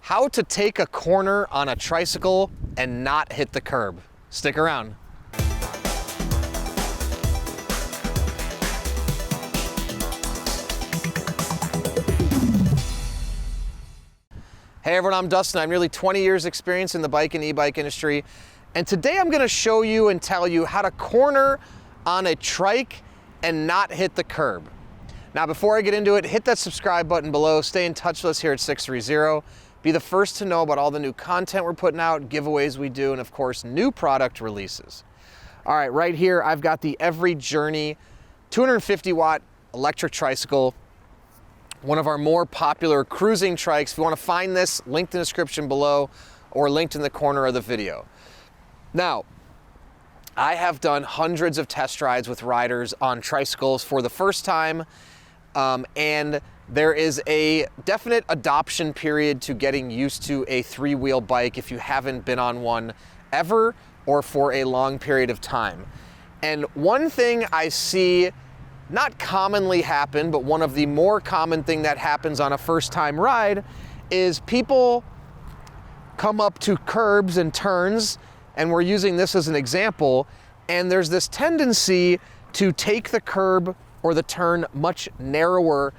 How to take a corner on a tricycle and not hit the curb. Stick around. Hey everyone, I'm Dustin. I have nearly 20 years experience in the bike and e-bike industry. And today I'm gonna show you and tell you how to corner on a trike and not hit the curb. Now, before I get into it, hit that subscribe button below. Stay in touch with us here at 630. Be the first to know about all the new content we're putting out, giveaways we do, and of course, new product releases. All right, right here, I've got the Every Journey 250 watt electric tricycle, one of our more popular cruising trikes. If you want to find this, linked in the description below or linked in the corner of the video. Now, I have done hundreds of test rides with riders on tricycles for the first time, and there is a definite adoption period to getting used to a three-wheel bike if you haven't been on one ever or for a long period of time. And one thing I see not commonly happen, but one of the more common thing that happens on a first-time ride is people come up to curbs and turns, and we're using this as an example, and there's this tendency to take the curb or the turn much narrower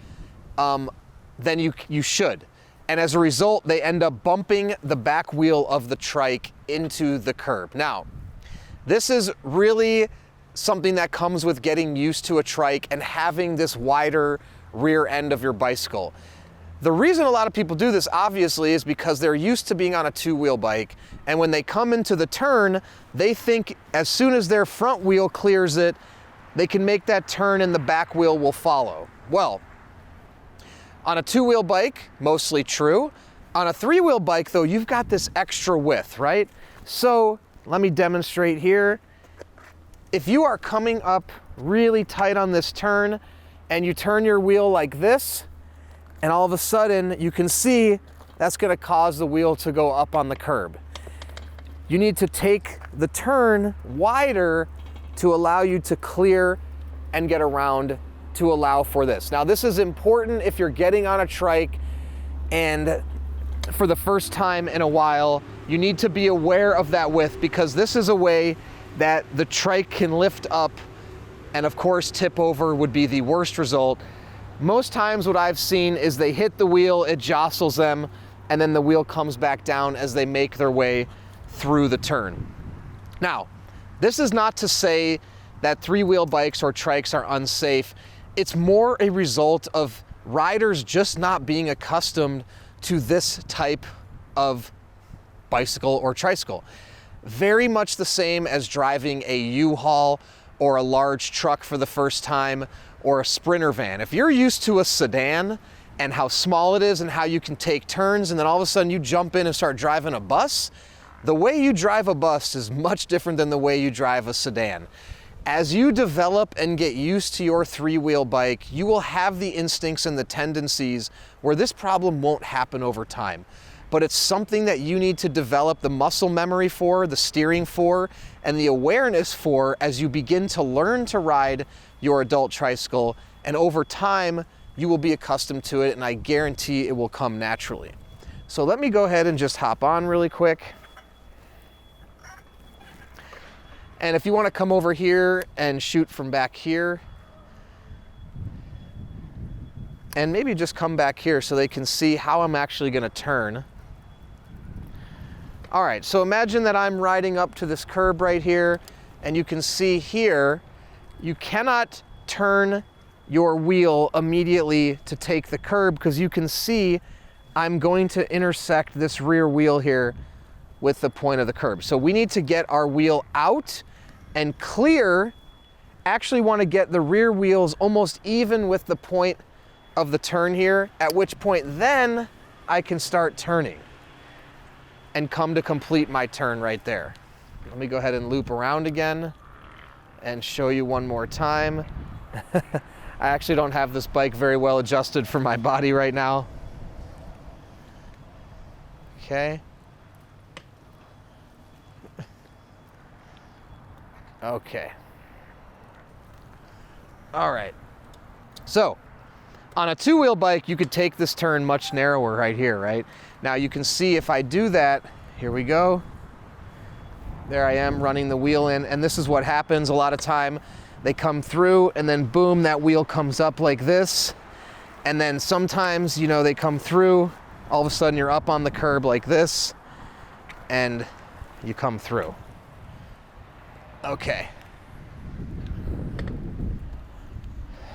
than you should. And as a result, they end up bumping the back wheel of the trike into the curb. Now, this is really something that comes with getting used to a trike and having this wider rear end of your bicycle. The reason a lot of people do this, obviously, is because they're used to being on a two-wheel bike, and when they come into the turn, they think as soon as their front wheel clears it, they can make that turn and the back wheel will follow. Well, on a two-wheel bike, mostly true. On a three-wheel bike, though, you've got this extra width, right? So let me demonstrate here. If you are coming up really tight on this turn and you turn your wheel like this, and all of a sudden you can see that's going to cause the wheel to go up on the curb. You need to take the turn wider to allow you to clear and get around to allow for this. Now, this is important if you're getting on a trike and for the first time in a while, you need to be aware of that width, because this is a way that the trike can lift up, and of course tip over would be the worst result. Most times what I've seen is they hit the wheel, it jostles them, and then the wheel comes back down as they make their way through the turn. Now, this is not to say that three-wheel bikes or trikes are unsafe. It's more a result of riders just not being accustomed to this type of bicycle or tricycle. Very much the same as driving a U-Haul or a large truck for the first time, or a Sprinter van. If you're used to a sedan and how small it is and how you can take turns, and then all of a sudden you jump in and start driving a bus, the way you drive a bus is much different than the way you drive a sedan. As you develop and get used to your three-wheel bike, you will have the instincts and the tendencies where this problem won't happen over time. But it's something that you need to develop the muscle memory for, the steering for, and the awareness for as you begin to learn to ride your adult tricycle. And over time, you will be accustomed to it, and I guarantee it will come naturally. So let me go ahead and just hop on really quick. And if you want to come over here and shoot from back here, and maybe just come back here so they can see how I'm actually going to turn. All right, so imagine that I'm riding up to this curb right here, and you can see here, you cannot turn your wheel immediately to take the curb, because you can see I'm going to intersect this rear wheel here with the point of the curb. So we need to get our wheel out and clear. Actually want to get the rear wheels almost even with the point of the turn here, at which point then I can start turning and come to complete my turn right there. Let me go ahead and loop around again and show you one more time. I actually don't have this bike very well adjusted for my body right now. Okay. Okay. All right. So On a two-wheel bike, you could take this turn much narrower right here, right? Now you can see if I do that, here we go. There I am running the wheel in, and this is what happens a lot of time. They come through and then boom, that wheel comes up like this. And then sometimes, you know, they come through, all of a sudden you're up on the curb like this, and you come through. Okay.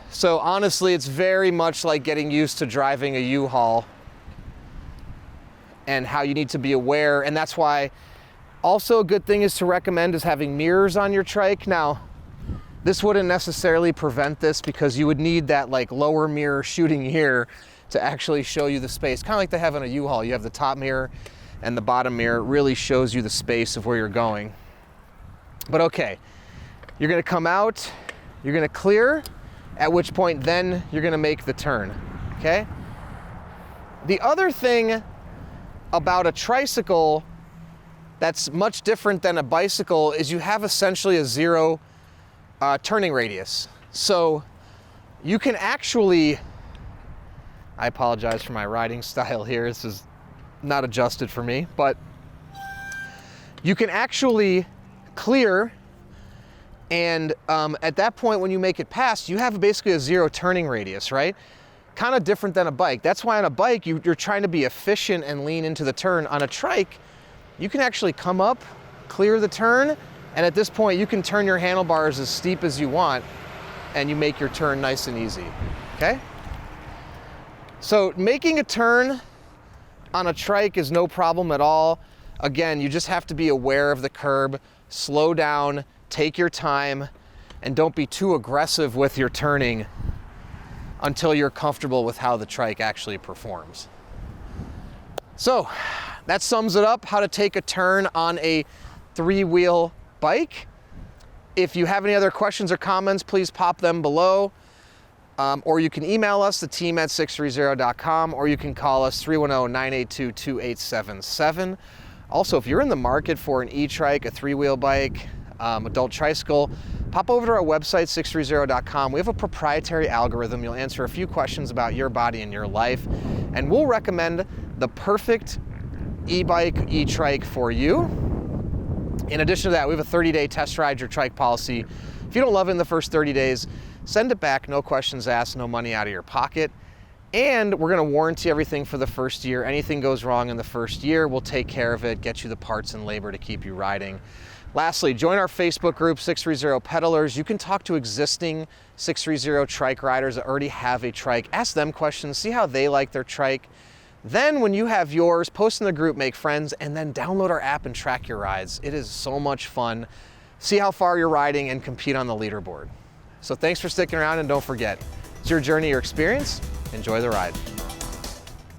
So honestly, it's very much like getting used to driving a U-Haul and how you need to be aware. And that's why also a good thing is to recommend is having mirrors on your trike. Now, this wouldn't necessarily prevent this because you would need that like lower mirror shooting here to actually show you the space. Kind of like they have in a U-Haul. You have the top mirror and the bottom mirror. It really shows you the space of where you're going. But okay, you're gonna come out, you're gonna clear, at which point then you're gonna make the turn, okay? The other thing about a tricycle that's much different than a bicycle is you have essentially a zero turning radius. So you can actually, I apologize for my riding style here, this is not adjusted for me, but you can actually clear, and at that point when you make it past, you have basically a zero turning radius, right? Kind of different than a bike. That's why on a bike, you're trying to be efficient and lean into the turn. On a trike, you can actually come up, clear the turn, and at this point you can turn your handlebars as steep as you want and you make your turn nice and easy, okay? So making a turn on a trike is no problem at all. Again, you just have to be aware of the curb, slow down, take your time, and don't be too aggressive with your turning until you're comfortable with how the trike actually performs. So that sums it up, how to take a turn on a three-wheel bike. If you have any other questions or comments, please pop them below. Or you can email us, theteam@630.com, or you can call us 310-982-2877. Also, if you're in the market for an e-trike, a three-wheel bike, adult tricycle, pop over to our website, 630.com. We have a proprietary algorithm. You'll answer a few questions about your body and your life, and we'll recommend the perfect e-bike, e-trike for you. In addition to that, we have a 30-day test ride your trike policy. If you don't love it in the first 30 days, send it back, no questions asked, no money out of your pocket. And we're gonna warranty everything for the first year. Anything goes wrong in the first year, we'll take care of it, get you the parts and labor to keep you riding. Lastly, join our Facebook group, 630 Pedalers. You can talk to existing 630 trike riders that already have a trike. Ask them questions, see how they like their trike. Then when you have yours, post in the group, make friends, and then download our app and track your rides. It is so much fun. See how far you're riding and compete on the leaderboard. So thanks for sticking around, and don't forget, it's your journey, your experience. Enjoy the ride.